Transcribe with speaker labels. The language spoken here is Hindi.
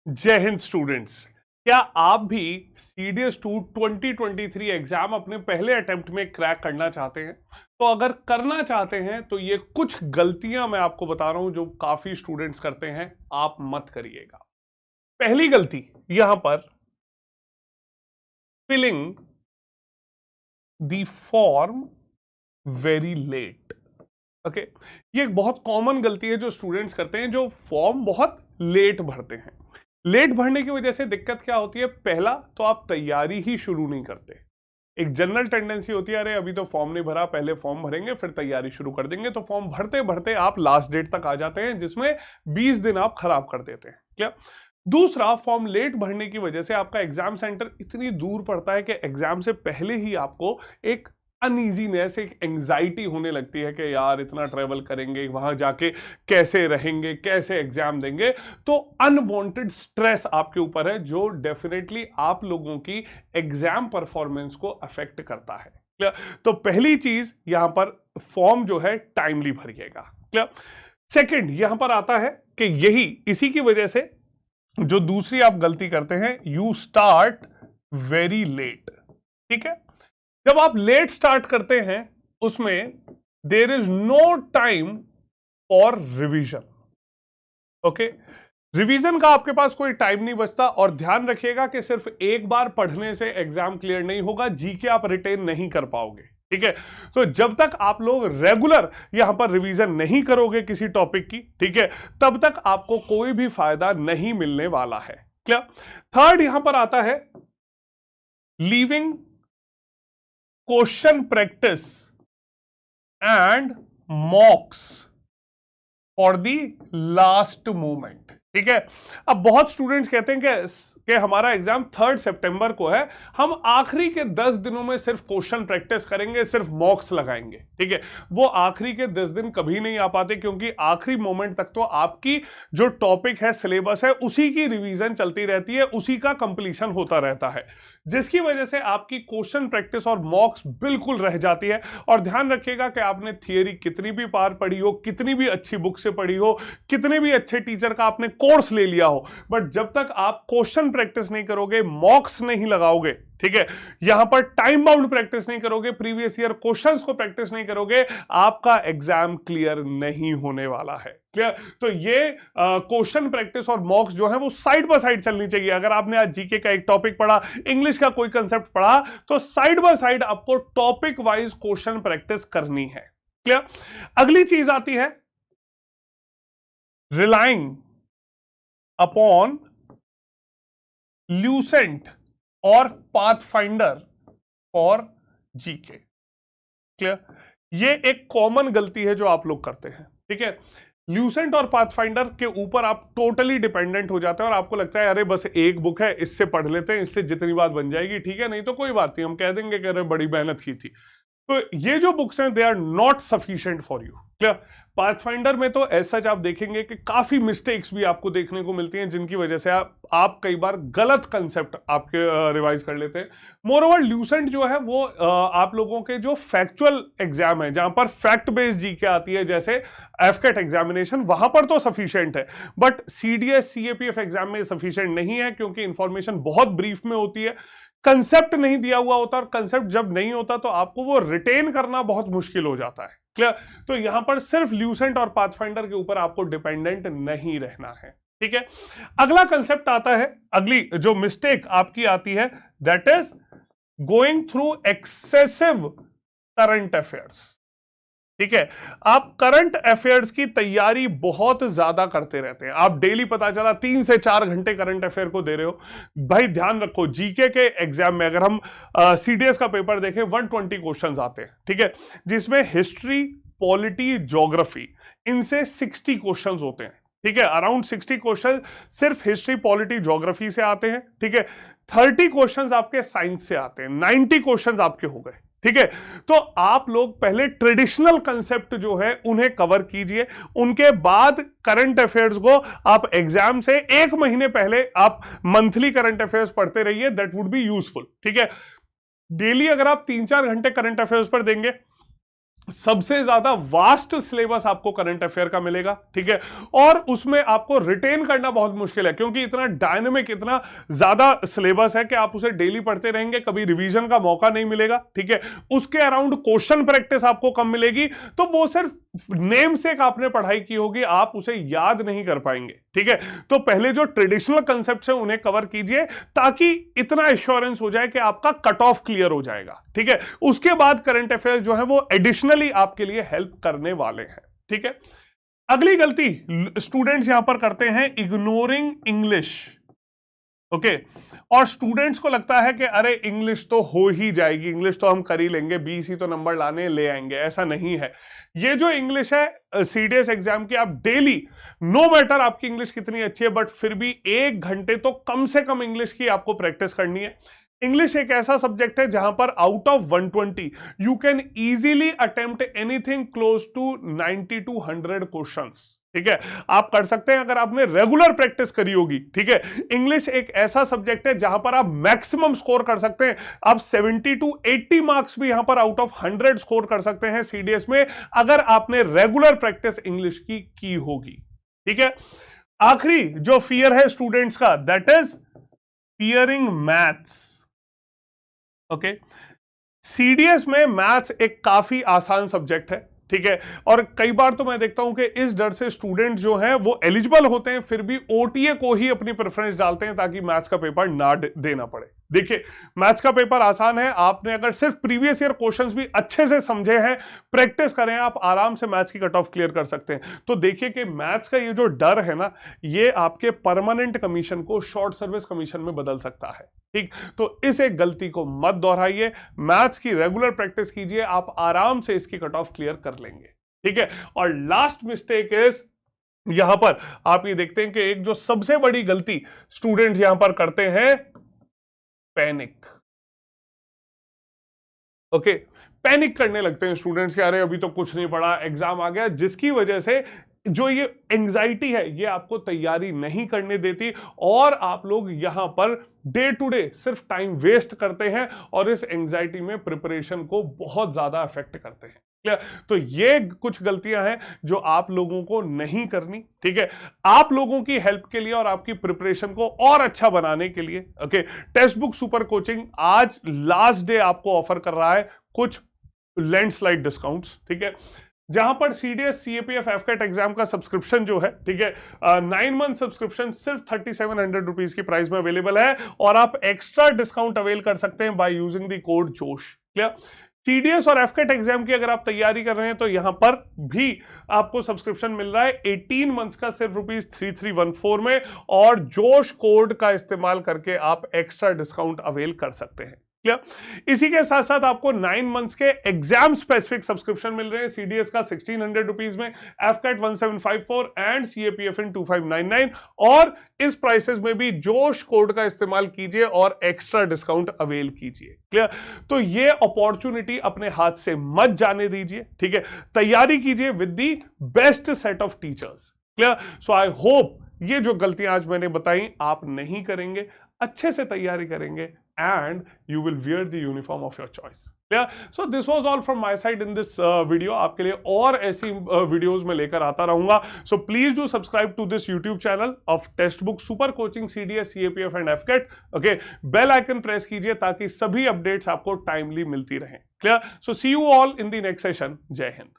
Speaker 1: जय हिंद स्टूडेंट्स। क्या आप भी CDS 2 2023 एग्जाम अपने पहले अटेम्प्ट में क्रैक करना चाहते हैं? तो अगर करना चाहते हैं तो ये कुछ गलतियां मैं आपको बता रहा हूं जो काफी स्टूडेंट्स करते हैं, आप मत करिएगा। पहली गलती यहां पर, filling the form very late. Okay, ये एक बहुत कॉमन गलती है जो स्टूडेंट्स करते हैं, जो फॉर्म बहुत लेट भरते हैं। लेट भरने की वजह से दिक्कत क्या होती है? पहला तो आप तैयारी ही शुरू नहीं करते। एक जनरल टेंडेंसी होती है, अरे अभी तो फॉर्म नहीं भरा, पहले फॉर्म भरेंगे फिर तैयारी शुरू कर देंगे। तो फॉर्म भरते भरते आप लास्ट डेट तक आ जाते हैं, जिसमें 20 दिन आप खराब कर देते हैं। क्या? दूसरा, फॉर्म लेट भरने की वजह से आपका एग्जाम सेंटर इतनी दूर पड़ता है कि एग्जाम से पहले ही आपको एक अनईजीनेस, एक एंजाइटी होने लगती है कि यार इतना ट्रेवल करेंगे, वहां जाके कैसे रहेंगे, कैसे एग्जाम देंगे। तो अनवांटेड स्ट्रेस आपके ऊपर है, जो डेफिनेटली आप लोगों की एग्जाम परफॉर्मेंस को अफेक्ट करता है। क्लियर? तो पहली चीज यहां पर, फॉर्म जो है टाइमली भरिएगा। क्लियर? सेकंड यहां पर आता है कि यही इसी की वजह से जो दूसरी आप गलती करते हैं, यू स्टार्ट वेरी लेट। ठीक है, जब आप लेट स्टार्ट करते हैं उसमें there is no time for revision. Okay, revision का आपके पास कोई टाइम नहीं बचता। और ध्यान रखिएगा कि सिर्फ एक बार पढ़ने से एग्जाम क्लियर नहीं होगा, जीके आप रिटेन नहीं कर पाओगे। ठीक है, तो जब तक आप लोग रेगुलर यहां पर रिवीजन नहीं करोगे किसी टॉपिक की, ठीक है, तब तक आपको कोई भी फायदा नहीं मिलने वाला है। क्लियर? थर्ड यहां पर आता है, leaving question practice and मॉक्स for the last moment. ठीक है, अब बहुत स्टूडेंट्स कहते हैं कि हमारा एग्जाम 3 सितंबर को है, हम आखिरी के 10 दिनों में सिर्फ क्वेश्चन प्रैक्टिस करेंगे, सिर्फ मॉक्स लगाएंगे। ठीक है, वो आखिरी के 10 दिन कभी नहीं आ पाते, क्योंकि आखिरी मोमेंट तक तो आपकी जो टॉपिक है, सिलेबस है, उसी की रिवीजन चलती रहती है, उसी का कंप्लीशन होता रहता है, जिसकी वजह से आपकी क्वेश्चन प्रैक्टिस और मॉक्स बिल्कुल रह जाती है। और ध्यान रखिएगा कि आपने थियरी कितनी भी पार पढ़ी हो, कितनी भी अच्छी बुक से पढ़ी हो, कितने भी अच्छे टीचर का आपने कोर्स ले लिया हो, बट जब तक आप क्वेश्चन प्रैक्टिस नहीं करोगे, मॉक्स नहीं लगाओगे, ठीक है, यहां पर टाइम बाउंड प्रैक्टिस नहीं करोगे, प्रीवियस ईयर क्वेश्चंस को प्रैक्टिस नहीं करोगे, आपका एग्जाम क्लियर नहीं होने वाला है। क्लियर? तो ये क्वेश्चन प्रैक्टिस और मॉक्स जो है वो साइड बाय साइड चलनी चाहिए। अगर आपने आज जीके का एक टॉपिक पढ़ा, इंग्लिश का कोई कंसेप्ट पढ़ा, तो साइड बाय साइड आपको टॉपिक वाइज क्वेश्चन प्रैक्टिस करनी है। क्लियर? अगली चीज आती है, रिलाइंग अपॉन ल्यूसेंट और पाथफाइंडर फॉर जीके। क्लियर? ये एक कॉमन गलती है जो आप लोग करते हैं। ठीक है, ल्यूसेंट और पाथफाइंडर के ऊपर आप टोटली डिपेंडेंट हो जाते हैं और आपको लगता है अरे बस एक बुक है, इससे पढ़ लेते हैं, इससे जितनी बात बन जाएगी, ठीक है, नहीं तो कोई बात नहीं, हम कह देंगे कि अरे बड़ी मेहनत की थी। तो ये जो बुक्स हैं, they are not sufficient for you. Clear? Pathfinder में तो ऐसा आप देखेंगे कि काफी मिस्टेक्स भी आपको देखने को मिलती हैं, जिनकी वजह से आप कई बार गलत कंसेप्ट आपके रिवाइज कर लेते हैं। मोरओवर ल्यूसेंट जो है वो आप लोगों के जो फैक्चुअल एग्जाम है, जहां पर फैक्ट बेस्ड जीके आती है, जैसे एफकेट एग्जामिनेशन, वहां पर तो सफिशिएंट है, बट सीडीएस सीएपीएफ एग्जाम में सफिशिएंट नहीं है, क्योंकि इंफॉर्मेशन बहुत ब्रीफ में होती है, कंसेप्ट नहीं दिया हुआ होता, और कंसेप्ट जब नहीं होता तो आपको वो रिटेन करना बहुत मुश्किल हो जाता है। क्लियर? तो यहां पर सिर्फ ल्यूसेंट और पाथफाइंडर के ऊपर आपको डिपेंडेंट नहीं रहना है। ठीक है, अगला कंसेप्ट आता है, अगली जो मिस्टेक आपकी आती है, that is going through excessive current affairs. ठीक है, आप करंट अफेयर्स की तैयारी बहुत ज्यादा करते रहते हैं, आप डेली पता चला 3 से 4 घंटे करंट अफेयर को दे रहे हो। भाई ध्यान रखो, जीके के एग्जाम में अगर हम सीडीएस का पेपर देखें, 120 क्वेश्चंस आते हैं, ठीक है, जिसमें हिस्ट्री, पॉलिटी, ज्योग्राफी, इनसे 60 क्वेश्चंस होते हैं। ठीक है, अराउंड 60 क्वेश्चन सिर्फ हिस्ट्री, पॉलिटी, ज्योग्राफी से आते हैं। ठीक है, 30 क्वेश्चंस आपके साइंस से आते हैं, 90 क्वेश्चंस आपके हो गए। ठीक है, तो आप लोग पहले ट्रेडिशनल कंसेप्ट जो है उन्हें कवर कीजिए, उनके बाद करंट अफेयर्स को आप एग्जाम से 1 महीने पहले आप मंथली करंट अफेयर्स पढ़ते रहिए, दैट वुड बी यूजफुल। ठीक है, डेली अगर आप 3-4 घंटे करंट अफेयर्स पर देंगे, सबसे ज्यादा वास्ट सिलेबस आपको करंट अफेयर का मिलेगा, ठीक है, और उसमें आपको रिटेन करना बहुत मुश्किल है क्योंकि इतना डायनेमिक, इतना ज्यादा सिलेबस है कि आप उसे डेली पढ़ते रहेंगे, कभी रिवीजन का मौका नहीं मिलेगा, ठीक है। उसके अराउंड क्वेश्चन प्रैक्टिस आपको कम मिलेगी, तो वो सिर्फ नेम से आपने पढ़ाई की होगी, आप उसे याद नहीं कर पाएंगे, ठीक है। तो पहले जो ट्रेडिशनल कंसेप्ट है उन्हें कवर कीजिए ताकि इतना एश्योरेंस हो जाए कि आपका कट ऑफ क्लियर हो जाएगा, ठीक है। उसके बाद करंट अफेयर जो है वो एडिशनली आपके लिए हेल्प करने वाले हैं, ठीक है। अगली गलती स्टूडेंट्स यहां पर करते हैं, इग्नोरिंग इंग्लिश, ओके। और स्टूडेंट्स को लगता है कि अरे इंग्लिश तो हो ही जाएगी, इंग्लिश तो हम कर ही लेंगे, 20 ही तो नंबर लाने ले आएंगे। ऐसा नहीं है। ये जो इंग्लिश है सीडीएस एग्जाम की, आप डेली, नो मैटर आपकी इंग्लिश कितनी अच्छी है, बट फिर भी 1 घंटे तो कम से कम इंग्लिश की आपको प्रैक्टिस करनी है। इंग्लिश एक ऐसा सब्जेक्ट है जहां पर out of 120 you can easily attempt anything close to 90 to 100 questions, ठीक है। आप कर सकते हैं अगर आपने रेगुलर प्रैक्टिस करी होगी, ठीक है। इंग्लिश एक ऐसा सब्जेक्ट है जहां पर आप मैक्सिमम स्कोर कर सकते हैं। आप 70 to 80 मार्क्स भी यहां पर आउट ऑफ 100 स्कोर कर सकते हैं सीडीएस में, अगर आपने रेगुलर प्रैक्टिस इंग्लिश की होगी, ठीक है। आखिरी जो फियर है स्टूडेंट्स का, that is fearing maths, okay. CDS में मैथ्स एक काफी आसान सब्जेक्ट है, ठीक है। और कई बार तो मैं देखता हूं कि इस डर से स्टूडेंट जो हैं वो एलिजिबल होते हैं फिर भी ओटीए को ही अपनी प्रेफरेंस डालते हैं ताकि मैथ्स का पेपर ना देना पड़े। देखिए, मैथ्स का पेपर आसान है, आपने अगर सिर्फ प्रीवियस ईयर क्वेश्चंस भी अच्छे से समझे हैं, प्रैक्टिस करें, आप आराम से मैथ्स की कट ऑफ क्लियर कर सकते हैं। तो देखिए कि मैथ्स का ये जो डर है ना, ये आपके परमानेंट कमीशन को शॉर्ट सर्विस कमीशन में बदल सकता है, ठीक। तो इस एक गलती को मत दोहराइए, मैथ्स की रेगुलर प्रैक्टिस कीजिए, आप आराम से इसकी कट ऑफ क्लियर कर लेंगे, ठीक है। और लास्ट मिस्टेक इज, यहां पर आप ये देखते हैं कि एक जो सबसे बड़ी गलती स्टूडेंट्स यहां पर करते हैं, पैनिक, ओके। पैनिक करने लगते हैं स्टूडेंट्स के, अरे अभी तो कुछ नहीं पढ़ा, एग्जाम आ गया, जिसकी वजह से जो ये एंजाइटी है ये आपको तैयारी नहीं करने देती और आप लोग यहां पर डे टू डे सिर्फ टाइम वेस्ट करते हैं और इस एंजाइटी में प्रिपरेशन को बहुत ज्यादा अफेक्ट करते हैं। तो ये कुछ गलतियां हैं जो आप लोगों को नहीं करनी, ठीक है। आप लोगों की हेल्प के लिए और आपकी प्रिपरेशन को और अच्छा बनाने के लिए, okay, text book super coaching आज लास्ट डे आपको ऑफर कर रहा है कुछ लैंडस्लाइड डिस्काउंट्स, ठीक है। जहां पर सीडीएस सीएपीएफ एफकेट एग्जाम का सब्सक्रिप्शन जो है, ठीक है, 9 मंथ सब्सक्रिप्शन सिर्फ 3700 रुपीज की प्राइस में अवेलेबल है और आप एक्स्ट्रा डिस्काउंट अवेल कर सकते हैं बाय यूजिंग द कोड जोश। क्लियर? सीडीएस और एफकेट एग्जाम की अगर आप तैयारी कर रहे हैं तो यहां पर भी आपको सब्सक्रिप्शन मिल रहा है 18 मंथ्स का सिर्फ ₹3314 में, और जोश कोड का इस्तेमाल करके आप एक्स्ट्रा डिस्काउंट अवेल कर सकते हैं। इसी के साथ साथ आपको 9 मंथ्स के एग्जाम स्पेसिफिक सब्सक्रिप्शन मिल रहे हैं, सीडीएस का 1600 रुपीज में, एफकेट 1754 एंड सीएपीएफ इन 2599, और इस प्राइसेस में भी जोश कोड का इस्तेमाल कीजिए और एक्स्ट्रा डिस्काउंट अवेल कीजिए। क्लियर? तो ये अपॉर्चुनिटी अपने हाथ से मत जाने दीजिए, ठीक है। तैयारी कीजिए with the best set of teachers. Clear? So I hope ये जो गलतियां आज मैंने बताई आप नहीं करेंगे, अच्छे से तैयारी करेंगे and you will wear the uniform of your choice. Yeah? So this was all from my side in this video. आपके लिए और ऐसी वीडियोस में लेकर आता रहूंगा. So please do subscribe to this YouTube channel of Textbook Super Coaching CDS, CAPF and FCAT. Okay, bell icon press कीजिए ताकि सभी अपडेट्स आपको टाइमली मिलती रहें. Clear? So see you all in the next session. जय हिंद.